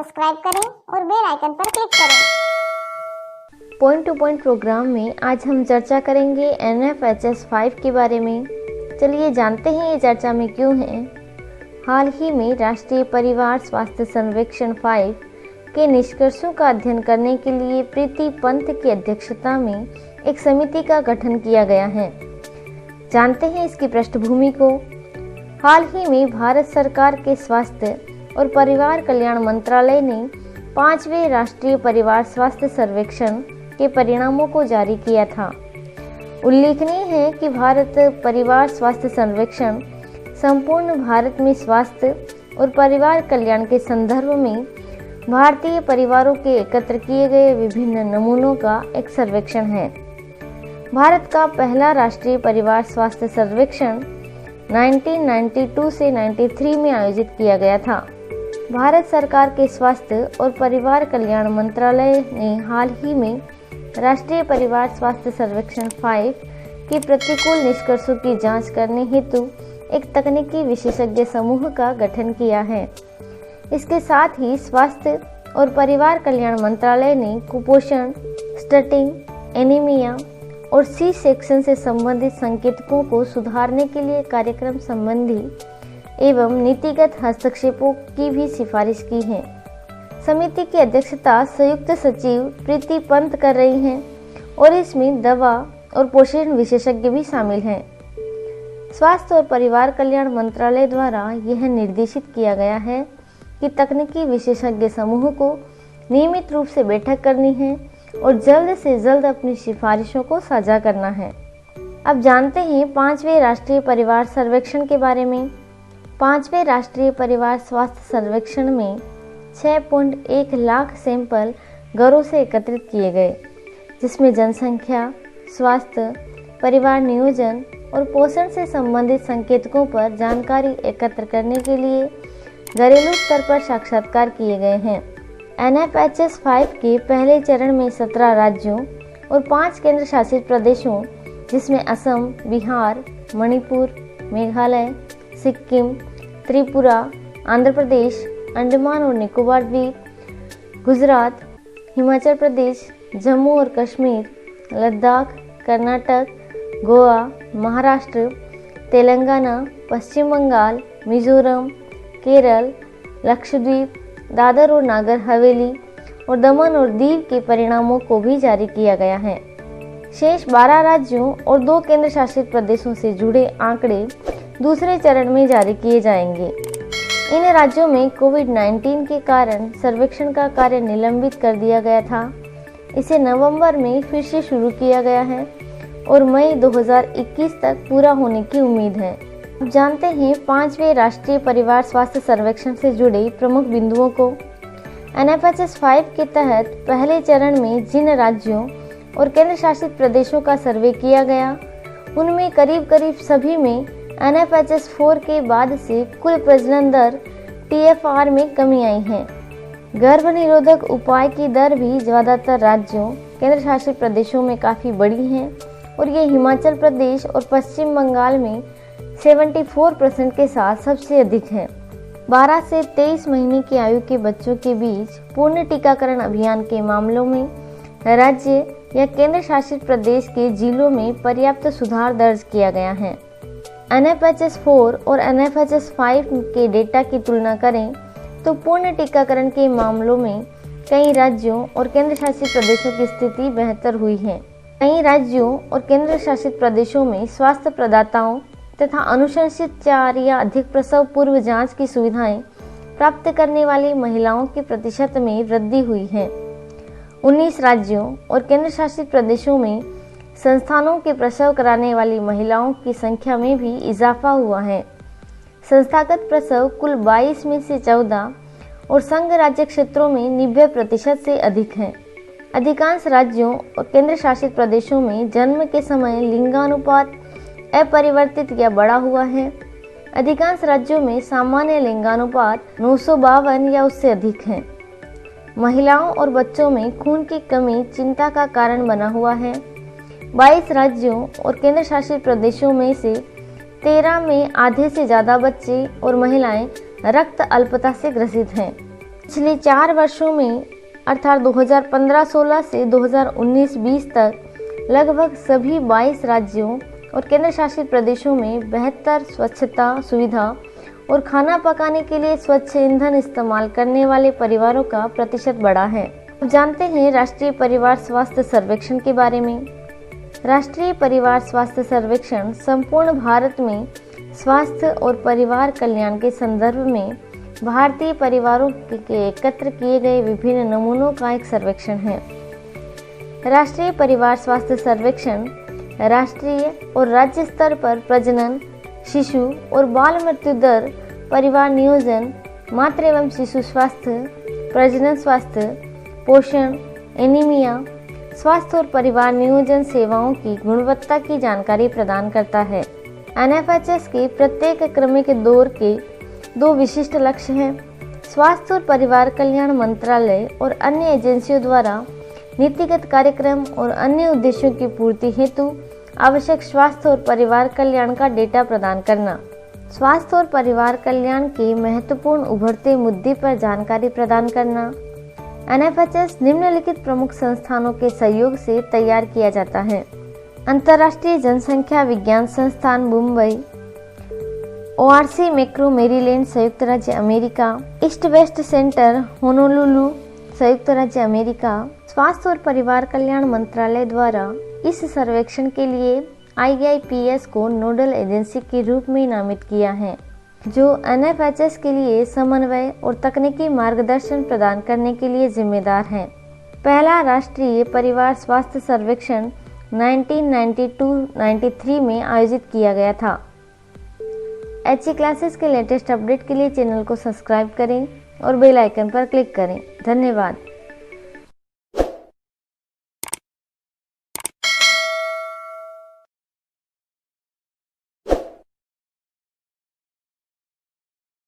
Subscribe करें और bell icon पर क्लिक करें। पॉइंट टू पॉइंट प्रोग्राम में आज हम चर्चा करेंगे NFHS 5 के बारे में। चलिए जानते हैं ये चर्चा में क्यों है। हाल ही में राष्ट्रीय परिवार स्वास्थ्य सर्वेक्षण 5 के निष्कर्षों का अध्ययन करने के लिए प्रीति पंत की अध्यक्षता में एक समिति का गठन किया गया है। जानते हैं इसकी पृष्ठभूमि को। हाल ही में भारत सरकार के स्वास्थ्य और परिवार कल्याण मंत्रालय ने 5वें राष्ट्रीय परिवार स्वास्थ्य सर्वेक्षण के परिणामों को जारी किया था। उल्लेखनीय है कि भारत परिवार स्वास्थ्य सर्वेक्षण संपूर्ण भारत में स्वास्थ्य और परिवार कल्याण के संदर्भ में भारतीय परिवारों के एकत्र किए गए विभिन्न नमूनों का एक सर्वेक्षण है। भारत का पहला राष्ट्रीय परिवार स्वास्थ्य सर्वेक्षण 1992 से 93 में आयोजित किया गया था। भारत सरकार के स्वास्थ्य और परिवार कल्याण मंत्रालय ने हाल ही में राष्ट्रीय परिवार स्वास्थ्य सर्वेक्षण 5 के प्रतिकूल निष्कर्षों की जांच करने हेतु एक तकनीकी विशेषज्ञ समूह का गठन किया है। इसके साथ ही स्वास्थ्य और परिवार कल्याण मंत्रालय ने कुपोषण, स्टटिंग, एनीमिया और सी सेक्शन से संबंधित संकेतकों को सुधारने के लिए कार्यक्रम संबंधी एवं नीतिगत हस्तक्षेपों की भी सिफारिश की है। समिति की अध्यक्षता संयुक्त सचिव प्रीति पंत कर रही हैं और इसमें दवा और पोषण विशेषज्ञ भी शामिल हैं। स्वास्थ्य और परिवार कल्याण मंत्रालय द्वारा यह निर्देशित किया गया है कि तकनीकी विशेषज्ञ समूह को नियमित रूप से बैठक करनी है और जल्द से जल्द अपनी सिफारिशों को साझा करना है। अब जानते हैं 5वें राष्ट्रीय परिवार सर्वेक्षण के बारे में। 5वें राष्ट्रीय परिवार स्वास्थ्य सर्वेक्षण में 6.1 लाख सैंपल घरों से एकत्रित किए गए, जिसमें जनसंख्या, स्वास्थ्य, परिवार नियोजन और पोषण से संबंधित संकेतकों पर जानकारी एकत्र करने के लिए घरेलू स्तर पर साक्षात्कार किए गए हैं। NFHS 5 के पहले चरण में 17 राज्यों और 5 केंद्र शासित प्रदेशों जिसमें असम, बिहार, मणिपुर, मेघालय, सिक्किम, त्रिपुरा, आंध्र प्रदेश, अंडमान और निकोबार द्वीप, गुजरात, हिमाचल प्रदेश, जम्मू और कश्मीर, लद्दाख, कर्नाटक, गोवा, महाराष्ट्र, तेलंगाना, पश्चिम बंगाल, मिजोरम, केरल, लक्षद्वीप, दादर और नागर हवेली और दमन और दीव के परिणामों को भी जारी किया गया है। शेष 12 राज्यों और 2 केंद्र शासित प्रदेशों से जुड़े आंकड़े दूसरे चरण में जारी किए जाएंगे। इन राज्यों में कोविड-19 के कारण सर्वेक्षण का कार्य निलंबित कर दिया गया था। इसे नवंबर में फिर से शुरू किया गया है और मई 2021 तक पूरा होने की उम्मीद है। अब जानते हैं 5वें राष्ट्रीय परिवार स्वास्थ्य सर्वेक्षण से जुड़े प्रमुख बिंदुओं को। NFHS 5 के तहत पहले चरण में जिन राज्यों और केंद्र शासित प्रदेशों का सर्वे किया गया, उनमें करीब सभी में NFHS 4 के बाद से कुल प्रजनन दर TFR में कमी आई है। गर्भ निरोधक उपाय की दर भी ज़्यादातर राज्यों, केंद्र शासित प्रदेशों में काफ़ी बड़ी है और ये हिमाचल प्रदेश और पश्चिम बंगाल में 74% के साथ सबसे अधिक है। 12 से 23 महीने की आयु के बच्चों के बीच पूर्ण टीकाकरण अभियान के मामलों में राज्य या केंद्र शासित प्रदेश के जिलों में पर्याप्त सुधार दर्ज किया गया है। NFHS 4 और NFHS 5 के डेटा की तुलना करें तो पूर्ण टीकाकरण के मामलों में कई राज्यों और केंद्र शासित प्रदेशों की स्थिति बेहतर हुई है। कई राज्यों और केंद्र शासित प्रदेशों में स्वास्थ्य प्रदाताओं तथा अनुशंसित 4 या अधिक प्रसव पूर्व जांच की सुविधाएं प्राप्त करने वाली महिलाओं के प्रतिशत में वृद्धि हुई है। 19 राज्यों और केंद्र शासित प्रदेशों में संस्थानों के प्रसव कराने वाली महिलाओं की संख्या में भी इजाफा हुआ है। संस्थागत प्रसव कुल 22 में से 14 और संघ राज्य क्षेत्रों में 90% से अधिक हैं। अधिकांश राज्यों और केंद्र शासित प्रदेशों में जन्म के समय लिंगानुपात अपरिवर्तित या बढ़ा हुआ है। अधिकांश राज्यों में सामान्य लिंगानुपात 952 या उससे अधिक है। महिलाओं और बच्चों में खून की कमी चिंता का कारण बना हुआ है। 22 राज्यों और केंद्र शासित प्रदेशों में से 13 में आधे से ज़्यादा बच्चे और महिलाएं रक्त अल्पता से ग्रसित हैं। पिछले 4 वर्षों में अर्थात 2015-16 से 2019-20 तक लगभग सभी 22 राज्यों और केंद्र शासित प्रदेशों में बेहतर स्वच्छता सुविधा और खाना पकाने के लिए स्वच्छ ईंधन इस्तेमाल करने वाले परिवारों का प्रतिशत बढ़ा है। अब जानते हैं राष्ट्रीय परिवार स्वास्थ्य सर्वेक्षण के बारे में। राष्ट्रीय परिवार स्वास्थ्य सर्वेक्षण संपूर्ण भारत में स्वास्थ्य और परिवार कल्याण के संदर्भ में भारतीय परिवारों के एकत्र किए गए विभिन्न नमूनों का एक सर्वेक्षण है। राष्ट्रीय परिवार स्वास्थ्य सर्वेक्षण राष्ट्रीय और राज्य स्तर पर प्रजनन, शिशु और बाल मृत्यु दर, परिवार नियोजन, मातृ एवं शिशु स्वास्थ्य, प्रजनन स्वास्थ्य, पोषण, एनीमिया, स्वास्थ्य और परिवार नियोजन सेवाओं की गुणवत्ता की जानकारी प्रदान करता है। NFHS के प्रत्येक क्रमिक दौर के 2 विशिष्ट लक्ष्य हैं। स्वास्थ्य और परिवार कल्याण मंत्रालय और अन्य एजेंसियों द्वारा नीतिगत कार्यक्रम और अन्य उद्देश्यों की पूर्ति हेतु आवश्यक स्वास्थ्य और परिवार कल्याण का डेटा प्रदान करना। स्वास्थ्य और परिवार कल्याण के महत्वपूर्ण उभरते मुद्दे पर जानकारी प्रदान करना। NFHS निम्नलिखित प्रमुख संस्थानों के सहयोग से तैयार किया जाता है। अंतर्राष्ट्रीय जनसंख्या विज्ञान संस्थान मुंबई, ORC मैक्रो मैरीलैंड संयुक्त राज्य America, east west centre Honolulu संयुक्त राज्य अमेरिका। स्वास्थ्य और परिवार कल्याण मंत्रालय द्वारा इस सर्वेक्षण के लिए IIPS को नोडल एजेंसी के रूप में नामित किया है, जो NFHS के लिए समन्वय और तकनीकी मार्गदर्शन प्रदान करने के लिए जिम्मेदार है। पहला राष्ट्रीय परिवार स्वास्थ्य सर्वेक्षण 1992-93 में आयोजित किया गया था। HE क्लासेस के लेटेस्ट अपडेट के लिए चैनल को सब्सक्राइब करें और बेल आइकन पर क्लिक करें। धन्यवाद।